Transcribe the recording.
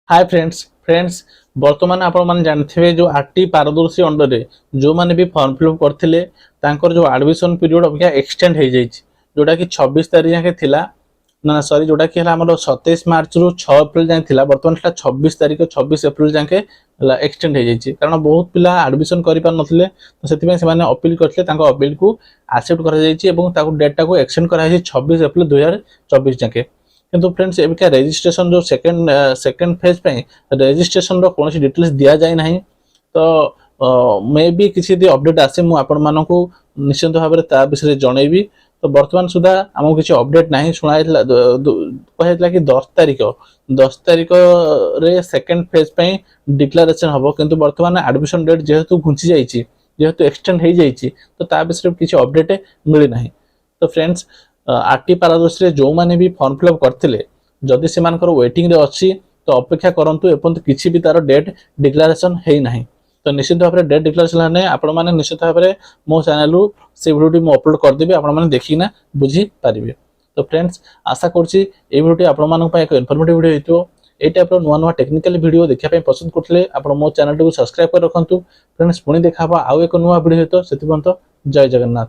Hi friends बर्तमान आपण माने जानथिबे जो आरटी पारदर्शी अंडर रे जो माने भी फॉर्म फिलअप करथिले तांकर जो एडमिशन पीरियड अबिका एक्सटेंड हो जाइछि जोटा कि 26 तारिख जाके थिला ना सॉरी जोटा कि हला हमरो 27 मार्च रु 6 अप्रैल जाके थिला बर्तमान हला 26 तारिख 26 अप्रैल जाके एक्सटेंड हो जाइछि कारण बहुत पिला एडमिशन करि पार नथिले तो सेति में से माने अपील करथिले तांको अपील को एक्सेप्ट करा जाइछि एवं ताको डेटा को एक्सटेंड करा जाइछि 26 अप्रैल 2024 जाके। किंतु फ्रेंड्स एबिका रजिस्ट्रेशन जो सेकंड फेज पे रजिस्ट्रेशन रो कोनोसी डिटेल्स दिया जाय नाही तो मे बी किसी दी अपडेट आसे मु आपण मानको को निश्चित भाव में ता विषय जणैबी। तो वर्तमान सुधा हमको किसी अपडेट नाही सुनाइतला कहैतला कि 10 तारिख रे सेकंड फेज पे डिक्लेरेशन हबो किंतु वर्तमान एडमिशन डेट जेहेतु घुंची जाइछि जेहेतु एक्सटेंड हो जाइछि तो ता विषय किसी अपडेट मिली नाही। तो फ्रेंड्स आरटी पारदर्शी रे जो माने भी फॉर्म फिलअप करथिले जदि से मानकर वेटिंग रे अछि तो अपेक्षा करंतु एपंत किछि भी तार डेट डिक्लेरेशन हेई नाही। तो निश्चित भाव में डेट डिक्लेरेशन हेने आपण माने निश्चित भाव में मो चैनल रु से वीडियो मु अपलोड कर देबे आपण माने देखिना बुझी पारिबे। तो फ्रेंड्स आशा करछि ए वीडियो आपण मानक पय एक इन्फॉर्मेटिव वीडियो हेतियो। ए टाइप रो नुवा नुवा टेक्निकल वीडियो देखिया पय पसंद करथले आपण मो चैनल को सब्सक्राइब कर रखंतु। फ्रेंड्स पुणी देखाबा आउ एक नुवा वीडियो हेतो सेति बंत जय जगन्नाथ।